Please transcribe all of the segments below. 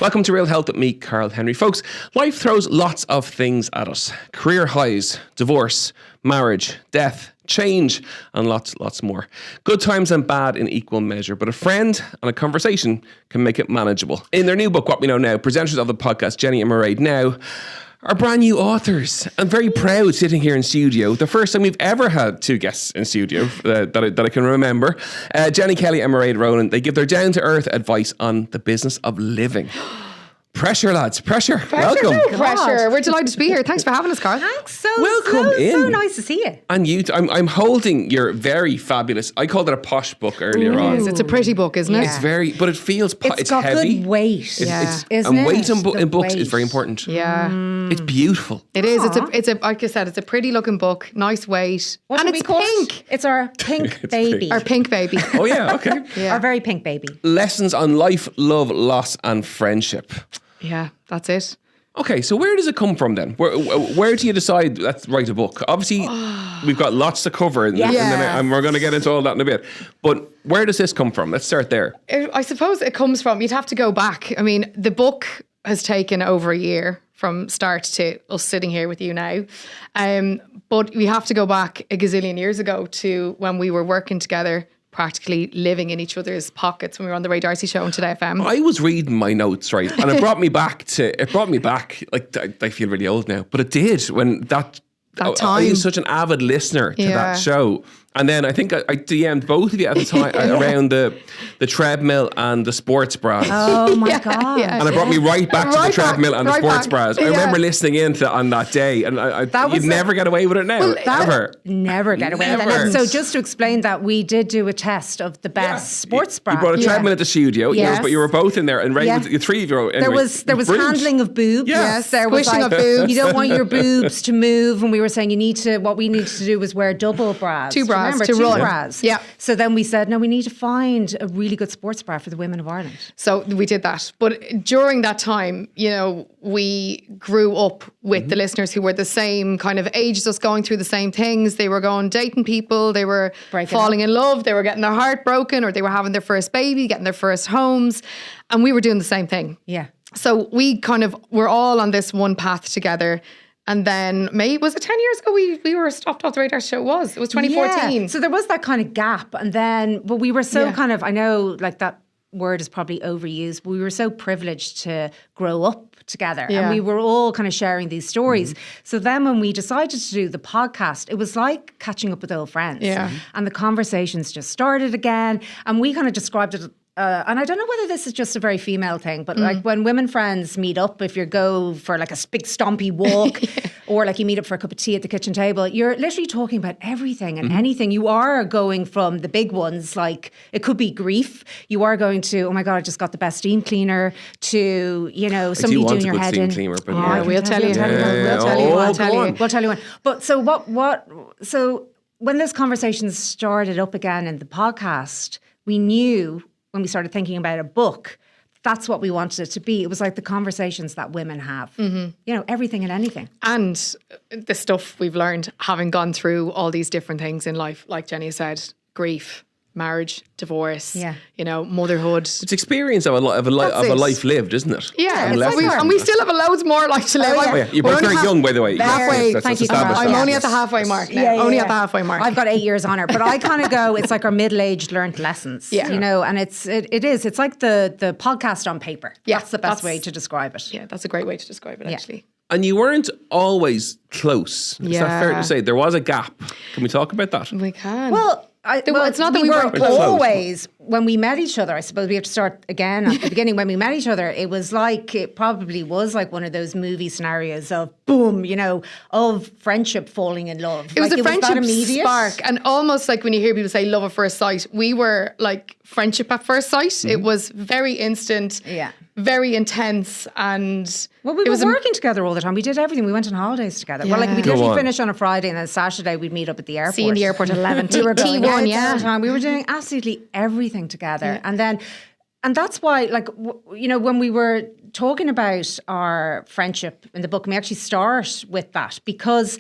Welcome to Real Health with me, Karl Henry. Folks, life throws lots of things at us. Career highs, divorce, marriage, death, change, and lots more. Good times and bad in equal measure, but a friend and a conversation can make it manageable. In their new book, What We Know Now, presenters of the podcast, Jenny and Mairead, now are brand new authors. I'm very proud sitting here in studio. The first time we've ever had two guests in studio that I can remember. Jenny Kelly and Mairead Ronan, they give their down-to-earth advice on the business of living. Pressure, lads. Pressure. Welcome. No pressure. We're delighted to be here. Thanks for having us, Karl. Thanks. Welcome in. So nice to see you. And you, I'm holding your very fabulous, I called it a posh book earlier on. It's a pretty book, isn't it? It's very, but it feels, It's got heavy. good weight. Yeah. Isn't and weight it? in books weight. is very important. Yeah. It's beautiful. It is. It's a like I said, it's a pretty looking book, nice weight. What and do we it's call pink. it? It's our pink It's baby. pink. Our pink baby. Oh yeah, okay. Yeah. Our very pink baby. Lessons on life, love, loss and friendship. Yeah, that's it. Okay, so where does it come from then? Where do you decide let's write a book? Obviously, we've got lots to cover, and we're going to get into all that in a bit. But where does this come from? Let's start there. I suppose it comes from, you'd have to go back. I mean, the book has taken over a year from start to us sitting here with you now. But we have to go back a gazillion years ago to when we were working together, practically living in each other's pockets when we were on the Ray Darcy show on Today FM. I was reading my notes, right, and it brought me back. Like I feel really old now, but it did when that time. I was such an avid listener to that show. And then I think I DM'd both of you at the time around the treadmill and the sports bras. Oh my God. Yeah. And it brought me right back to the treadmill and the sports bras. I remember listening in on that day, and you'd never get away with it now, ever. Never get away with Never. it. So just to explain that, we did do a test of the best sports bra. You brought a treadmill at the studio, Yes. but you were both in there, and the three of you were. There was brilliant. handling of boobs. Yes. There was Squishing of boobs. You don't want your boobs to move, and we were saying what we needed to do was wear double bras. Two bras Remember, to two run. bras. Yeah. So then we said, no, we need to find a really good sports bra for the women of Ireland. So we did that. But during that time, we grew up with the listeners who were the same kind of age as us, going through the same things. They were going dating people, they were falling in love, they were getting their heart broken, or they were having their first baby, getting their first homes. And we were doing the same thing. Yeah. So we kind of were all on this one path together. And then was it 10 years ago we were stopped off the Radar show? It was 2014. Yeah. So there was that kind of gap. And then, but we were so kind of, I know like that word is probably overused, but we were so privileged to grow up together. Yeah. And we were all kind of sharing these stories. So then when we decided to do the podcast, it was like catching up with old friends. Yeah. And the conversations just started again. And we kind of described it, and I don't know whether this is just a very female thing, but like when women friends meet up, if you go for like a big stompy walk or like you meet up for a cup of tea at the kitchen table, you're literally talking about everything and anything. You are going from the big ones, like it could be grief. You are going to, oh my God, I just got the best steam cleaner, to, somebody doing your head in. Cleaner, but We'll tell you. We'll tell you one. But so when this conversation started up again in the podcast, we knew when we started thinking about a book, that's what we wanted it to be. It was like the conversations that women have, everything and anything. And the stuff we've learned having gone through all these different things in life, like Jenny said, grief, marriage, divorce, motherhood. It's experience of a life lived, isn't it? Yeah, And and we still have loads more life to live. Oh, yeah. You're both very young, by the way. Halfway. That's Thank you. established. I'm only at the halfway mark now. At the halfway mark. I've got 8 years on her, but I kind of go, it's like our middle-aged learned lessons. Yeah. And it is. It's like the podcast on paper. Yeah, that's the best way to describe it. Yeah, that's a great way to describe it, actually. And you weren't always close. Is that fair to say? There was a gap. Can we talk about that? We can. Well, it's not that we were weren't always, when we met each other, I suppose we have to start again at the beginning. When we met each other, it probably was like one of those movie scenarios of boom, of friendship falling in love. It was a friendship immediate spark. And almost like when you hear people say love at first sight, we were like friendship at first sight. Mm-hmm. It was very instant, very intense. And we were working together all the time. We did everything. We went on holidays together. Yeah. Well, like we'd literally finish on a Friday, and then Saturday we'd meet up at the airport. See you in the airport at 11. We were going T1, out all the time. We were doing absolutely everything together. Yeah. And that's why, like, when we were talking about our friendship in the book, we actually start with that because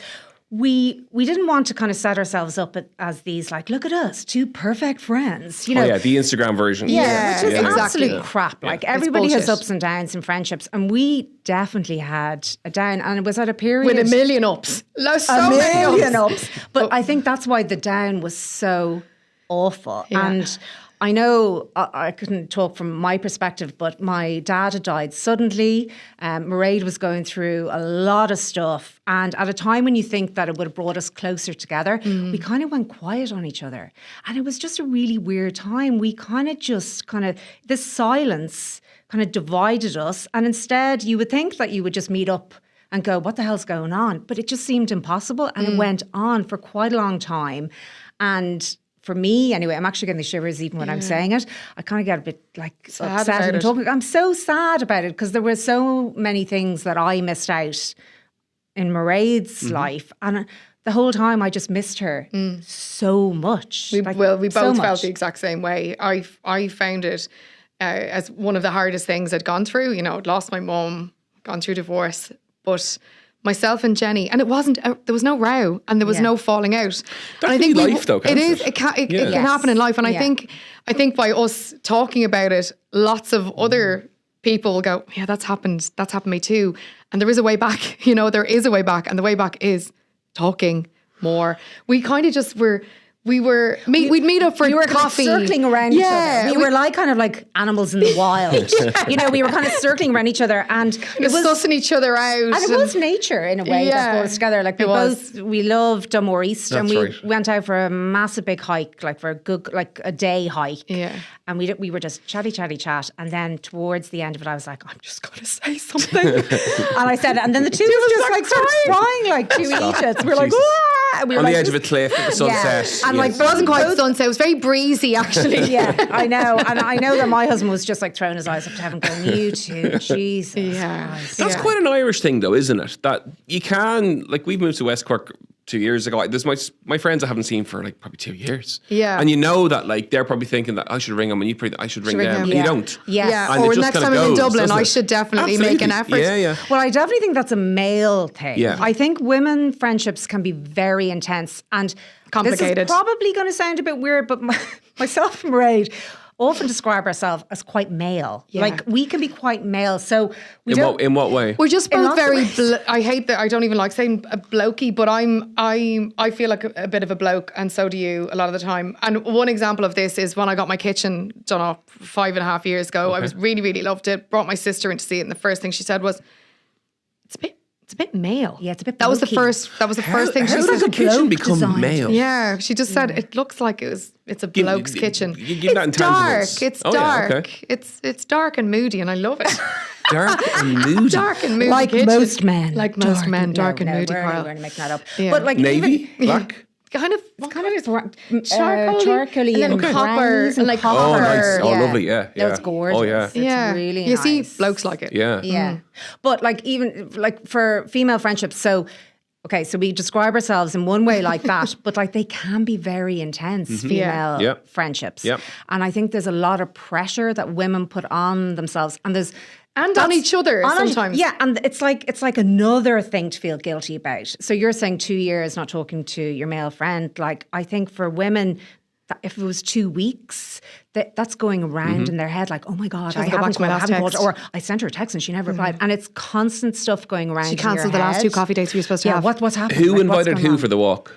we didn't want to kind of set ourselves up as these like, look at us, two perfect friends, you know. Oh yeah, the Instagram version. Yeah, which is exactly. absolute crap. Like everybody has bullshit. ups and downs in friendships, and we definitely had a down, and it was at a period With a million ups. So a many million ups. ups. But I think that's why the down was so awful. Yeah. And I know I couldn't talk from my perspective, but my dad had died suddenly. Mairead was going through a lot of stuff. And at a time when you think that it would have brought us closer together, we kind of went quiet on each other. And it was just a really weird time. We this silence kind of divided us. And instead, you would think that you would just meet up and go, what the hell's going on? But it just seemed impossible. And it went on for quite a long time. And for me, anyway, I'm actually getting the shivers even when I'm saying it. I kind of get a bit like Sad upset about and it. talking. I'm so sad about it because there were so many things that I missed out in Mairead's life. And the whole time I just missed her so much. We Like, both so felt much. the exact same way. I found it as one of the hardest things I'd gone through. You know, I'd lost my mum, gone through divorce, but myself and Jenny, and it wasn't. There was no row, and there was no falling out. That and can be life, though, can't it is. it? It can Yes. happen in life, and Yeah. I think by us talking about it, lots of other people will go, yeah, that's happened. That's happened to me too. And there is a way back. You know, there is a way back, and the way back is talking more. We kind of just were. We'd meet up for We were coffee, kind of circling around each other. We were like kind of like animals in the wild. You know, we were kind of circling around each other, and it was sussing each other out. And it was nature in a way that brought us together. Like we loved Dunmore East, and we right. went out for a massive big hike, like for a good, like a day hike. Yeah. And we were just chat. And then towards the end of it, I was like, I'm just going to say something. And I said it. And then the two of us just like started crying like two idiots. We were like, Jesus. "Wah!" And we were On like, the edge of a cliff at the sunset. And like, It wasn't quite sunset. It was very breezy, actually. yeah, I know. And I know that my husband was just like throwing his eyes up to heaven going, you two, Jesus Christ. That's quite an Irish thing, though, isn't it? That you can, like, we've moved to West Cork 2 years ago. There's my friends I haven't seen for like probably 2 years. Yeah. And you know that like they're probably thinking that I should ring them, and I should ring them, and you don't. Yeah. And Or it just next kinda time I'm in goes, Dublin, doesn't I it? should definitely make an effort. Yeah, yeah. Well, I definitely think that's a male thing. Yeah. I think women friendships can be very intense and Complicated. This is probably going to sound a bit weird, but myself and Mairead often describe ourselves as quite male. Yeah. Like we can be quite male. So we In what way? We're just In both lots of very. ways. I hate that. I don't even like saying a blokey, but I feel like a bit of a bloke, and so do you a lot of the time. And one example of this is when I got my kitchen done up 5.5 years ago. I was really loved it. Brought my sister in to see it, and the first thing she said was, "It's a bit male." Yeah, it's a bit That was the blokey. first. That was the first thing she How said. does a kitchen bloke become designed. male? Yeah, she just said it looks like it's a bloke's kitchen. you give that It's dark. intangibles. It's Oh, yeah, dark. okay. It's dark and moody, and I love it. Dark and moody. Dark and moody. like kitchen. most men. Like most men, dark and moody. We're Carl. going to make that up. Yeah. But like Navy? even, Black? Kind of, charcoal, charcoaly, and then and copper, browns and like Oh, copper. nice. Oh, lovely. Yeah. That's yeah. gorgeous. Oh, yeah. It's Yeah, really you nice. see, blokes like it. Yeah. Yeah. But like even like for female friendships, so okay, so we describe ourselves in one way like that, but like they can be very intense, female Yeah. friendships. Yeah. And I think there's a lot of pressure that women put on themselves. And there's And on each other sometimes. Yeah, and it's like another thing to feel guilty about. So you're saying 2 years not talking to your male friend. Like I think for women, that if it was 2 weeks, that's going around in their head like, oh my God, I hasn't got back haven't to my called, last I haven't called, text. or I sent her a text and she never replied. And it's constant stuff going around. She in your cancelled the last head. 2 coffee dates we were supposed to have. What's happened? Who Like, what's invited going who on? for the walk?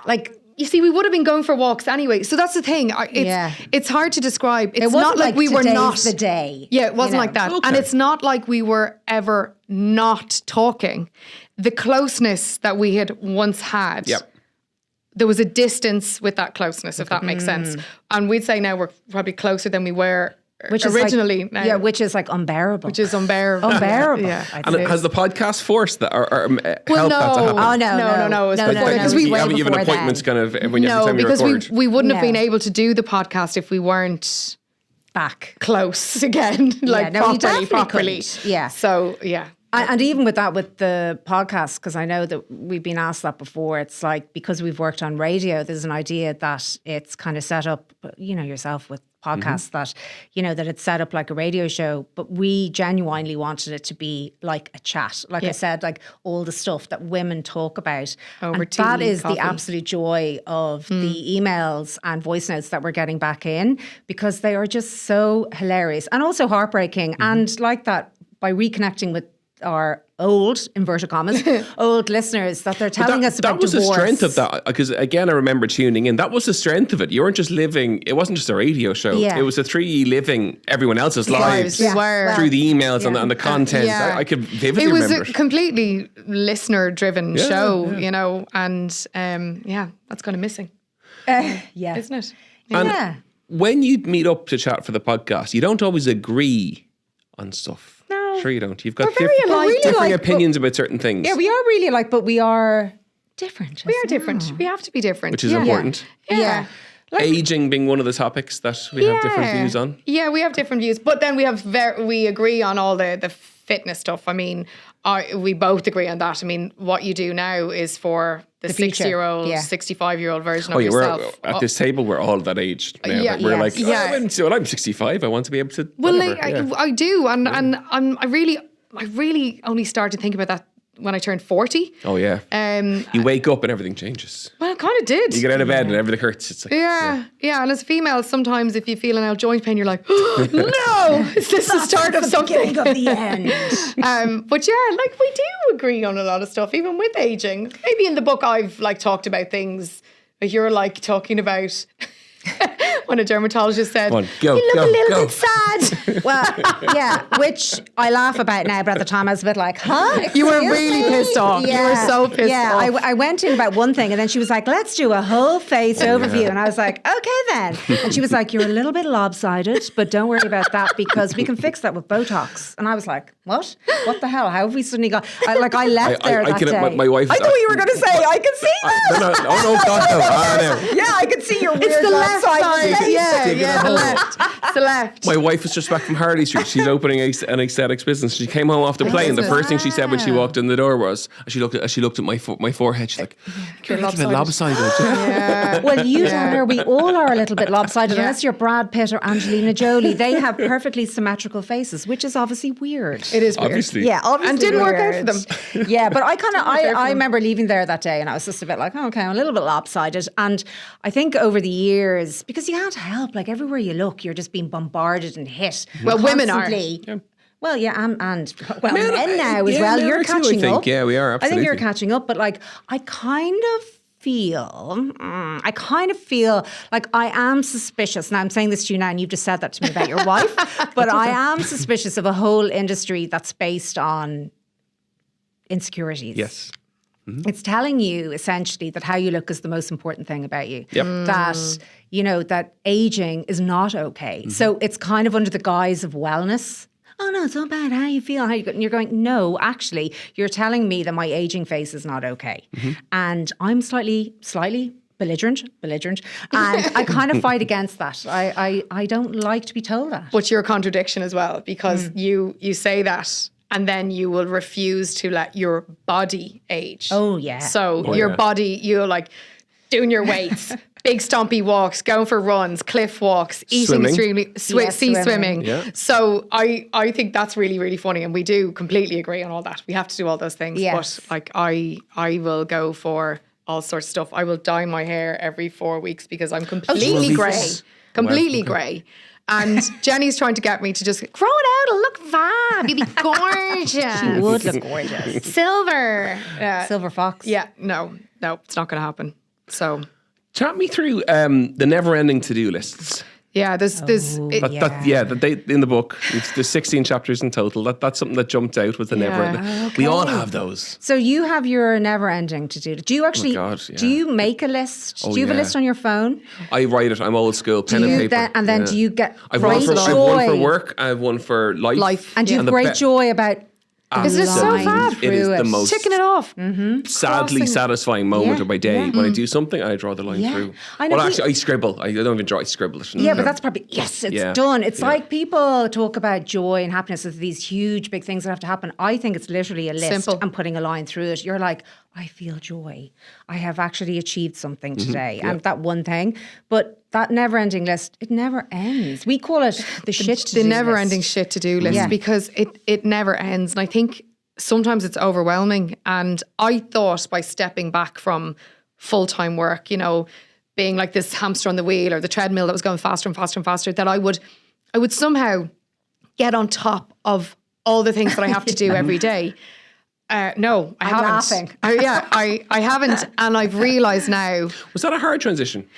Like You see, we would have been going for walks anyway. So that's the thing. It's hard to describe. It's it wasn't not like we were today's not the day. Yeah, it wasn't you know? like that. Okay. And it's not like we were ever not talking. The closeness that we had once had. Yep. There was a distance with that closeness, if that makes sense. And we'd say now we're probably closer than we were Which is originally. like, now, yeah, which is like unbearable. which is unbearable. unbearable. Yeah. I And think. has the podcast forced that or helped that to no. happen? Oh no, No, it was no, before, no, because it was we- way you have before appointments then. kind of when you No, every time you because record. we wouldn't have No. been able to do the podcast if we weren't back. close again, like no, we properly. definitely couldn't. Yeah. So yeah. And even with that, with the podcast, because I know that we've been asked that before, it's like, because we've worked on radio, there's an idea that it's kind of set up, yourself with podcasts, that, that it's set up like a radio show, but we genuinely wanted it to be like a chat. Like I said, like all the stuff that women talk about. Over and tea, that is coffee. the absolute joy of the emails and voice notes that we're getting back in, because they are just so hilarious and also heartbreaking. And like that, by reconnecting with our old, inverted commas, old listeners, that they're telling us about divorce. That was the strength of that, because again, I remember tuning in. That was the strength of it. You weren't just living, it wasn't just a radio show. Yeah. It was the three of you living everyone else's lives We were. through the emails and the content. Yeah. I could vividly it was remember a completely listener-driven show, yeah. And that's kind of missing, Yeah. isn't it? And when you meet up to chat for the podcast, you don't always agree on stuff. No. Sure you don't. You've got We're very alike. differing Really opinions about certain things. Yeah, we are really alike, but we are different. We are different. We have to be different. Which is important. Yeah. Aging being one of the topics that we have different views on. Yeah, we have different views, but then we agree on all the fitness stuff. I mean, we both agree on that. I mean, what you do now is for the future. 60-year-old, Yeah. 65-year-old version of We're yourself. at this table, we're all that age now. Yeah, We're yes. like, Yeah. I'm 65. I want to be able to. Well, whatever. I do, and I really only started thinking about that when I turned 40. Oh yeah. You wake up and everything changes. Well, I kind of did. You get out of bed and everything hurts. It's like Yeah. And as a female, sometimes if you feel an joint pain, you're like, oh, no, is this the start of something? Beginning of the end. But yeah, like we do agree on a lot of stuff, even with aging. Maybe in the book I've like talked about things that you're like talking about. When a dermatologist said, on, go, you look go, a little go." bit sad. Well, yeah, which I laugh about now, but at the time I was a bit like, huh? You were Excuse really me? pissed off. You were so pissed off. Yeah, I went in about one thing and then she was like, let's do a whole face overview. And I was like, okay then. And she was like, you're a little bit lopsided, but don't worry about that because we can fix that with Botox. And I was like, what? What the hell? How have we suddenly got... I left there that day. My wife. I thought you were going to say, I can see that. No, God, no. Yeah, I can see your weird It's the left side. face. Yeah, the left. It's the left. My wife was just back from Harley Street. She's opening an aesthetics business. She came home off the plane. The first thing she said when she walked in the door was, she looked at my forehead. She's like, "You're a little bit lopsided." Yeah. Well, you tell her we all are a little bit lopsided, unless you're Brad Pitt or Angelina Jolie. They have perfectly symmetrical faces, which is obviously weird. It is weird. Obviously. Yeah, obviously. And didn't work out weird. for them. Yeah, but I remember leaving there that day and I was just a bit like, oh, okay, I'm a little bit lopsided. And I think over the years, because you can't help, like everywhere you look, you're just being bombarded and hit. Well, women are. constantly. Yeah. Well, yeah, and Men- men now as yeah, well. men You're are too, I catching think. up. Yeah, we are, I think you're absolutely. catching up, but like, I kind of feel like I am suspicious. Now, I'm saying this to you now, and you've just said that to me about your wife, but I am suspicious of a whole industry that's based on insecurities. Yes. It's telling you essentially that how you look is the most important thing about you. Yep. That, that aging is not okay. So it's kind of under the guise of wellness. Oh no, it's not bad. How you feel? And you're going, no, actually, you're telling me that my aging face is not okay. And I'm slightly belligerent, and I kind of fight against that. I don't like to be told that. But you're a contradiction as well, because you say that and then you will refuse to let your body age. Oh, yeah. So your body, you're like doing your weights, big stompy walks, going for runs, cliff walks, eating Swimming. extremely, sea swimming. Yeah. So I think that's really, really funny. And we do completely agree on all that. We have to do all those things. Yes. But like I will go for all sorts of stuff. I will dye my hair every 4 weeks because I'm completely Jesus. grey. Completely Wow, okay. grey. And Jenny's trying to get me to just grow it out. It'll look fab. You'll be gorgeous. She would look gorgeous. Silver. Silver fox. Yeah. No, it's not going to happen. So, Chat me through the never-ending to-do lists. yeah, there's That in the book. There's 16 chapters in total. That's something that jumped out with the never-ending. We all have those. So you have your never-ending to-do. Do you actually? God, yeah. Do you make a list? Oh, do you have a yeah. list on your phone? I write it. I'm old school, pen and paper. Then Yeah. do you get I've great one for joy? work. I have one for life. Life. And do you have the great joy about Is it so Absolutely. fab? It is the most Ticking it off. sadly Crossing. satisfying moment of my day when I do something. I draw the line Yeah. through. I know Well, actually, I scribble. I don't even draw. I scribble it. Yeah, but that's probably, yes, it's Yeah. done. It's Yeah. like people talk about joy and happiness as these huge, big things that have to happen. I think it's literally a list Simple. and putting a line through it. You're like, I feel joy. I have actually achieved something today. And that one thing. But that never-ending list, it never ends. We call it the shit to do The never-ending list. shit to do list Yeah. because it never ends. And I think sometimes it's overwhelming. And I thought by stepping back from full-time work, you know, being like this hamster on the wheel or the treadmill that was going faster and faster and faster, that I would somehow get on top of all the things that I have to do every day. No, I haven't. laughing. I haven't. And I've realised now. Was that a hard transition?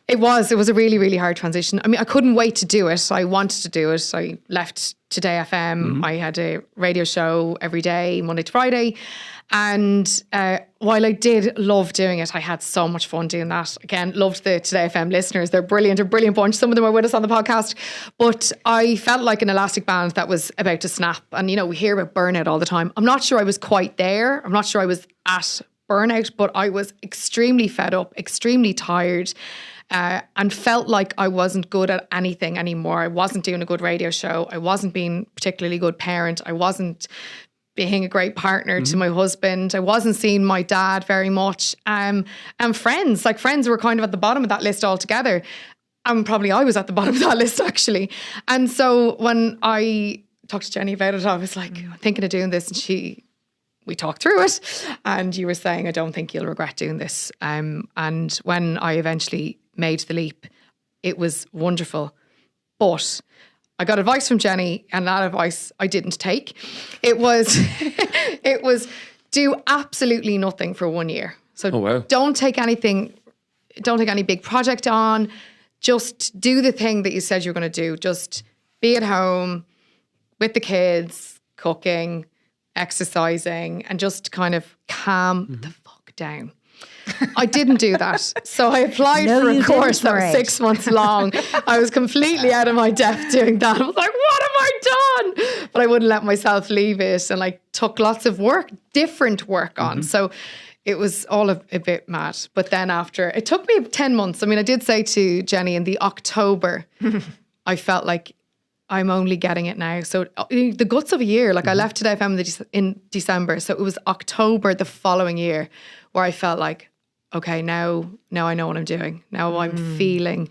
It was a really, really hard transition. I mean, I couldn't wait to do it. I wanted to do it. I left Today FM. I had a radio show every day, Monday to Friday. And while I did love doing it, I had so much fun doing that. Again, loved the Today FM listeners. They're brilliant, a brilliant bunch. Some of them are with us on the podcast. But I felt like an elastic band that was about to snap. And, you know, we hear about burnout all the time. I'm not sure I was quite there. I'm not sure I was at burnout, but I was extremely fed up, extremely tired. And felt like I wasn't good at anything anymore. I wasn't doing a good radio show. I wasn't being a particularly good parent. I wasn't being a great partner to my husband. I wasn't seeing my dad very much. And friends were kind of at the bottom of that list altogether. And probably I was at the bottom of that list actually. And so when I talked to Jenny about it, I was like, I'm thinking of doing this. And we talked through it. And you were saying, I don't think you'll regret doing this. And when I eventually made the leap, it was wonderful. But I got advice from Jenny, and that advice I didn't take. It was do absolutely nothing for 1 year. So don't take any big project on. Just do the thing that you said you were going to do. Just be at home with the kids, cooking, exercising, and just kind of calm the fuck down. I didn't do that. So I applied for a course that was 6 months long. I was completely out of my depth doing that. I was like, what have I done? But I wouldn't let myself leave it. And I took lots of different work on. So it was all a bit mad. But then after, it took me 10 months. I mean, I did say to Jenny in the October, I felt like I'm only getting it now. So the guts of a year, like I left Today FM in December. So it was October the following year where I felt like, okay, now I know what I'm doing. Now I'm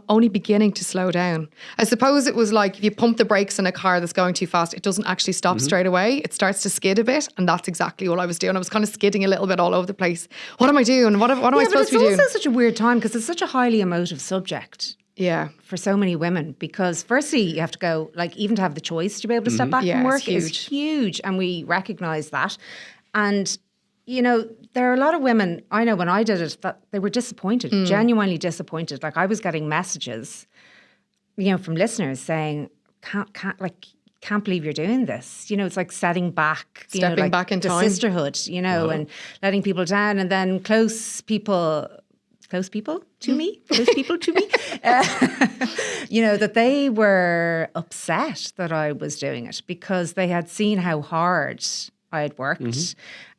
only beginning to slow down. I suppose it was like if you pump the brakes in a car that's going too fast, it doesn't actually stop straight away. It starts to skid a bit. And that's exactly what I was doing. I was kind of skidding a little bit all over the place. What am I doing? What am I supposed to be doing? It's also such a weird time because it's such a highly emotive subject. Yeah. For so many women, because firstly, you have to go, like, even to have the choice to be able to step back from work is huge. And we recognise that. And, you know, there are a lot of women, I know when I did it, that they were disappointed, genuinely disappointed. Like, I was getting messages, you know, from listeners saying, can't believe you're doing this. You know, it's like stepping back in the time. Sisterhood, you know, and letting people down. And then close people to me, you know, that they were upset that I was doing it because they had seen how hard I had worked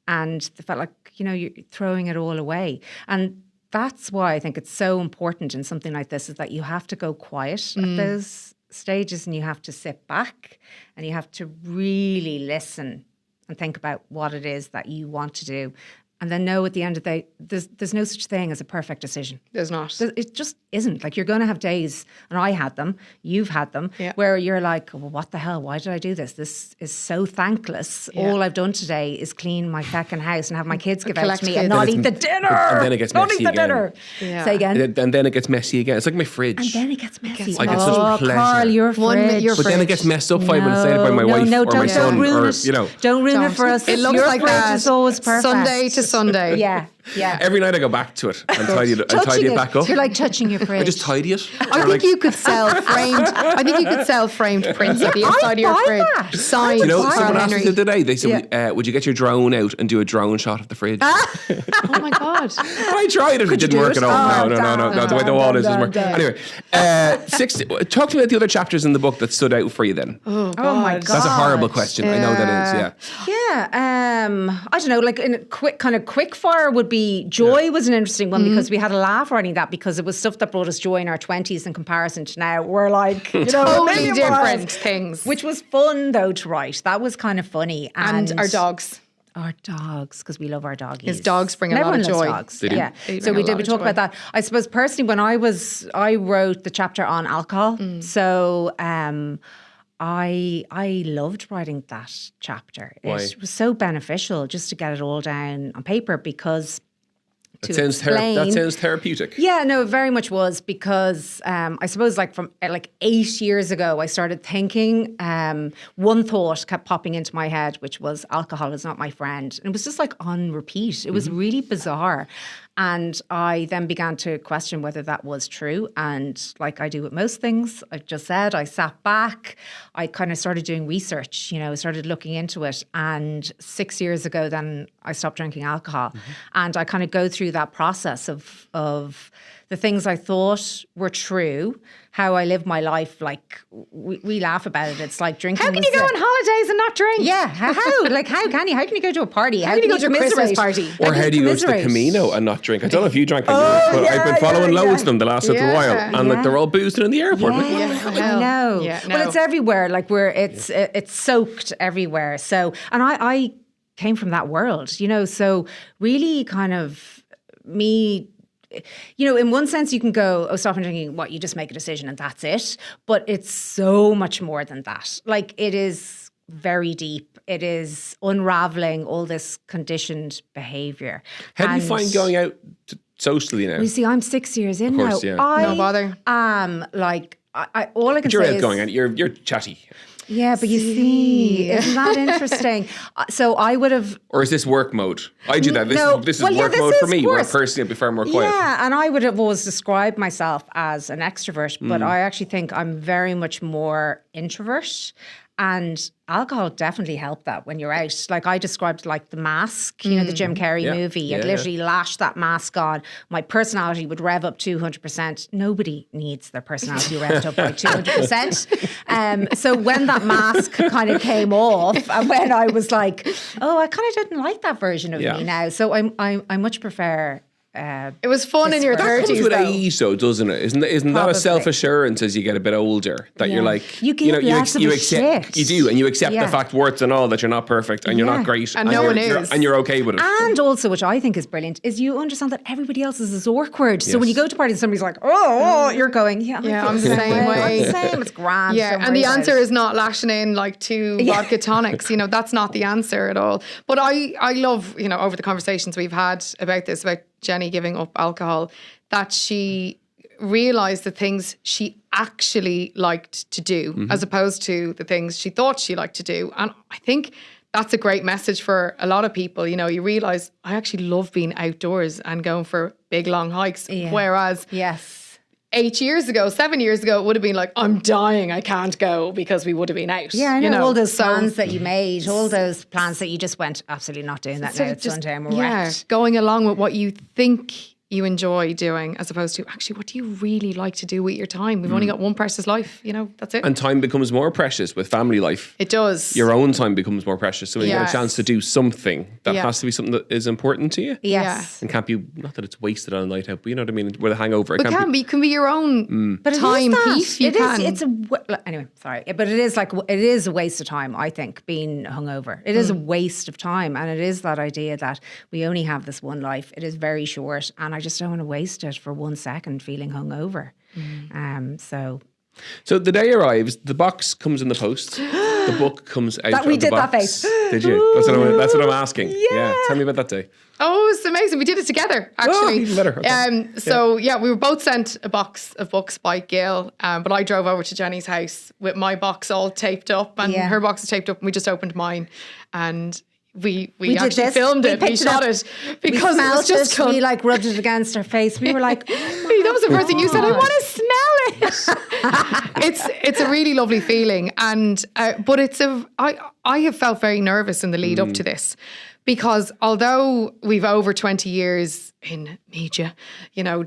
and they felt like, you know, you're throwing it all away. And that's why I think it's so important in something like this is that you have to go quiet at those stages and you have to sit back and you have to really listen and think about what it is that you want to do. And then know at the end of the day, there's no such thing as a perfect decision. There's not. It just isn't. Like, you're going to have days, and I had them, you've had them, where you're like, well, what the hell? Why did I do this? This is so thankless. Yeah. All I've done today is clean my fucking house and have my kids give out to me and not eat the dinner. And then it gets messy again. Dinner. Yeah. Say again. And then it gets messy again. It's like my fridge. And then it gets messy. I get such pleasure. Carl, your fridge. But then it gets messed up 5 minutes later by my wife or my son. Don't ruin or, it. you know. Don't ruin it for us. It looks your like fridge that. is always perfect. Sunday to Sunday. Yeah. Yeah. Every night I go back to it and tidy it back up. You're like touching your fridge. I just tidy it. I think you could sell framed. I think you could sell framed prints at the inside of your fridge. Signed You know, Karl someone asked me Henry. the other day, they said, would you get your drone out and do a drone shot of the fridge? Oh my God. I tried it. It didn't work at all. No. The way the wall is doesn't work. Anyway, talk to me about the other chapters in the book that stood out for you then. Oh my God. That's a horrible question. I know that is, Yeah, I don't know, like in a quick fire would be joy was an interesting one because we had a laugh writing that because it was stuff that brought us joy in our 20s in comparison to now. We're like, you know, Totally different things. Which was fun though to write. That was kind of funny. And our dogs. Our dogs, because we love our doggies. His dogs bring a lot Everyone of loves joy. Dogs. They do. Yeah. They So bring we a lot did. We of talked joy. about that. I suppose personally, when I wrote the chapter on alcohol. So I loved writing that chapter. Why? It was so beneficial just to get it all down on paper because. That sounds therapeutic. Yeah, no, it very much was because I suppose from 8 years ago, I started thinking, one thought kept popping into my head, which was alcohol is not my friend. And it was just on repeat. It was really bizarre. And I then began to question whether that was true. And like I do with most things, I just said, I sat back, I kind of started doing research, started looking into it. And 6 years ago, then I stopped drinking alcohol. And I kind of go through that process of the things I thought were true, how I live my life. We laugh about it. It's like drinking. How can you go on holidays and not drink? Yeah, how can you? How can you go to a party? How can you go to a Christmas party? Or how do you go to the Camino and not drink? I don't know if you drank like that, but I've been following loads of them the last little while, and they're all boozing in the airport. I know. Yeah, no. Well, it's everywhere. It's soaked everywhere. So, and I came from that world, so really kind of me. In one sense, you can go, stop drinking. What, you just make a decision and that's it. But it's so much more than that. It is very deep. It is unraveling all this conditioned behavior. How do you find going out socially now? You see, I'm 6 years in course, now. yeah. No bother. All I can You're say out is... going out. You're chatty. Yeah, but you see, isn't that interesting? So I would have... Or is this work mode? I do that. This is Well, yeah, work this mode is for me, where course. personally I'd be far more quiet. Yeah, and I would have always described myself as an extrovert, but I actually think I'm very much more introvert. And alcohol definitely helped that when you're out. I described the mask, the Jim Carrey movie. I'd literally lash that mask on. My personality would rev up 200%. Nobody needs their personality revved up by 200%. So when that mask kind of came off, and when I was like, oh, I kind of didn't like that version of me now. So I much prefer... It was fun in your That 30s, comes with though. age, though, doesn't it? Isn't that a Probably. self-assurance as you get a bit older that you're like, You give less of a accept, shit. you do, and you accept Yeah. the fact, warts and all, that you're not perfect and you're not great, And no one you're, is. and you're okay with it. And also, which I think is brilliant, is you understand that everybody else is as awkward. So when you go to parties, somebody's like, oh, you're going, Yeah, I'm the same I'm way. the same. It's grand. Yeah, don't and worry the about answer it. is not lashing in 2 vodka tonics. That's not the answer at all. But I love, over the conversations we've had about this, about Jenny giving up alcohol, that she realised the things she actually liked to do as opposed to the things she thought she liked to do. And I think that's a great message for a lot of people. You realise, I actually love being outdoors and going for big, long hikes. Yeah. Whereas... Yes. 7 years ago, it would have been like, I'm dying, I can't go, because we would have been out. Yeah, I know, all those So- plans that you made, all those plans that you just went, absolutely not doing that now. It's Sunday and we're wrecked. going along with what you think you enjoy doing, as opposed to actually, what do you really like to do with your time? We've only got one precious life, that's it. And time becomes more precious with family life. It does. Your own time becomes more precious. So when you get a Yes. chance to do something, that Yeah. has to be something that is important to you. Yes. And can't be, not that it's wasted on a night out, but you know what I mean? With a hangover. It But it can be your own But it is time that. piece. You It is- can. It's anyway, sorry. But it is a waste of time, I think, being hungover. It is a waste of time. And it is that idea that we only have this one life. It is very short. And I just don't want to waste it for 1 second feeling hungover. So the day arrives, the box comes in the post, the book comes out That we of the did that box. face. Did you? That's what I'm asking. Yeah. Tell me about that day. Oh, it's amazing. We did it together, actually. even better. Okay. We were both sent a box of books by Gail, but I drove over to Jenny's house with my box all taped up and Yeah. her box is taped up, and we just opened mine. And we did actually this. filmed We it. We picked it shot up. it because we it was smelled just it. We like rubbed it against our face. We were like, that was the first thing you said. I want to smell it. It's a really lovely feeling, and but I have felt very nervous in the lead up to this, because although we've over 20 years in media,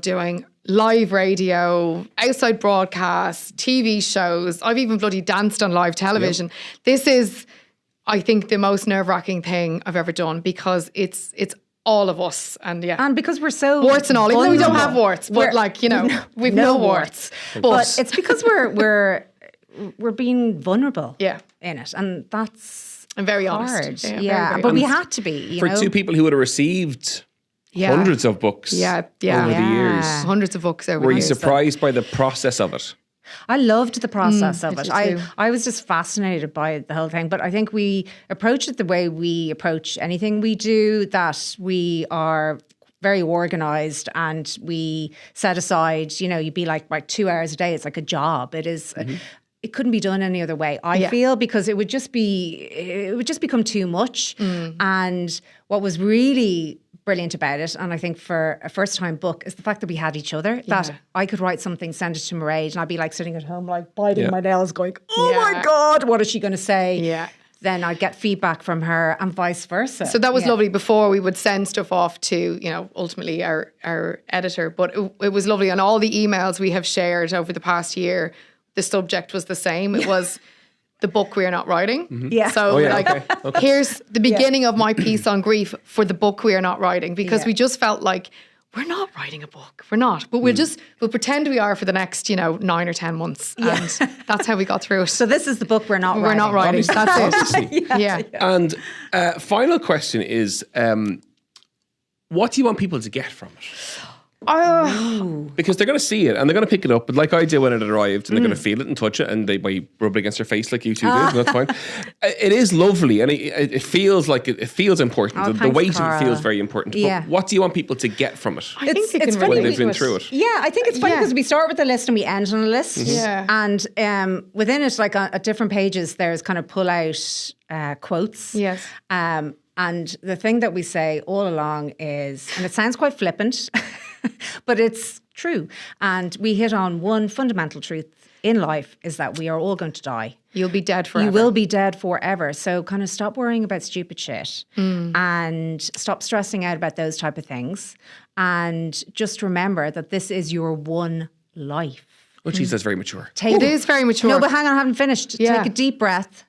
doing live radio, outside broadcasts, TV shows, I've even bloody danced on live television. Yep. This is, I think, the most nerve-wracking thing I've ever done, because it's all of us, and because we're so warts and all. Even though we don't have warts, but we've no warts. But it's because we're being vulnerable. Yeah. In it, and that's I'm very hard. honest. Yeah, very, very but we honest. had to be. For two people who would have received hundreds of books over the years. Hundreds of books over the years. Were you surprised by the process of it? I loved the process of I it. did too. I was just fascinated by the whole thing. But I think we approach it the way we approach anything we do, that we are very organised, and we set aside, you'd be like, right, 2 hours a day. It's like a job. It is. It couldn't be done any other way, I feel, because it would just become too much. And what was really brilliant about it, and I think for a first-time book, is the fact that we had each other, that I could write something, send it to Mairead, and I'd be like sitting at home, like biting my nails, going, oh my God, what is she going to say? Yeah. Then I'd get feedback from her, and vice versa. So that was lovely. Before, we would send stuff off to, ultimately our editor, but it was lovely. And all the emails we have shared over the past year, the subject was the same. It was the book we're not writing. Yeah. So okay. Here's the beginning of my piece on grief for the book we are not writing, because we just felt like we're not writing a book. We're not. But we'll pretend we are for the next, 9 or 10 months. And that's how we got through it. So this is the book we're not writing. We're not writing. That's it. Yeah. And final question is, what do you want people to get from it? Because they're going to see it and they're going to pick it up, but like I did when it arrived, and they're going to feel it and touch it, and they might rub it against their face like you two did, and that's fine. It is lovely, and it feels like it feels important. The weight of it feels very important. But what do you want people to get from it? I think it's funny when they've been through it. Yeah, I think it's funny because we start with a list and we end on a list. Yeah. And within it, like at different pages, there's kind of pull out quotes. Yes. And the thing that we say all along is, and it sounds quite flippant, but it's true. And we hit on one fundamental truth in life, is that we are all going to die. You'll be dead forever. You will be dead forever. So kind of stop worrying about stupid shit and stop stressing out about those type of things. And just remember that this is your one life. Oh, geez, that's very mature. It is very mature. No, but hang on, I haven't finished. Yeah. Take a deep breath.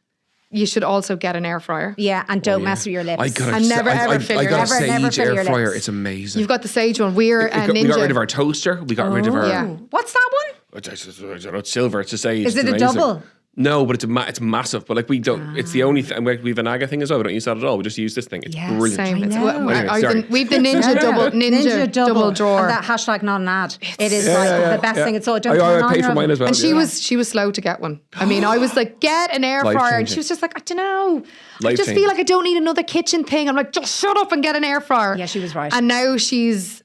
You should also get an air fryer. Yeah, and don't mess with your lips. I got And never, ever fill your lips. Sage Never fill air your fryer. lips. It's amazing. You've got the Sage one. We're Ninja. We got rid of our toaster. We got rid of our... Yeah. What's that one? I don't know, it's silver. It's a Sage. Is it It's a amazing. double? No, but it's massive. But like we don't, it's the only thing. We have an Aga thing as well. We don't use that at all. We just use this thing. It's brilliant. Same. I know. Anyway, sorry. We've the Ninja double drawer. And that hashtag not an ad. It is like the best thing. It's all. Don't I paid for mine as well. And she was slow to get one. I mean, I was like, get an air fryer, and she was just like, I don't know. I just feel like I don't need another kitchen thing. I'm like, just shut up and get an air fryer. Yeah, she was right. And now she's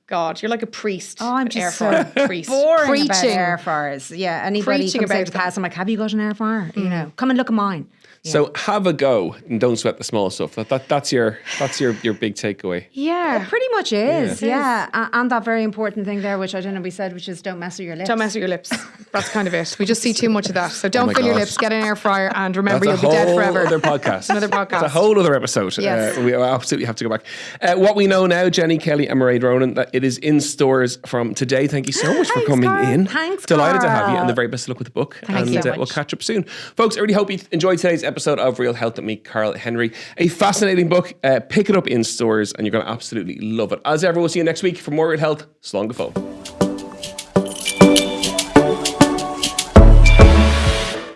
God, you're like a priest. Oh, I'm just so priest. boring about air fryers. Yeah, anybody Preaching comes out about to the house, I'm like, have you got an air fryer? Come and look at mine. So have a go and don't sweat the small stuff. That's your big takeaway. Yeah. It pretty much is. Yeah. And that very important thing there, which I don't know we said, which is don't mess with your lips. Don't mess with your lips. That's kind of it. We just see too much of that. So don't fill your lips, get an air fryer, and remember That's you'll be dead forever. Another podcast. Another podcast. It's a whole other episode. Yes. We absolutely have to go back. What we know now, Jenny Kelly and Mairead Ronan, that it is in stores from today. Thank you so much for coming Carl. in. Thanks, Delighted to have you, Carl. and the very best of luck with the book. Thank you so much. We'll catch up soon. Folks, I really hope you enjoyed today's episode of Real Health with me, Karl Henry. A fascinating book. Pick it up in stores and you're going to absolutely love it. As ever, we'll see you next week for more Real Health. Slán go fóill.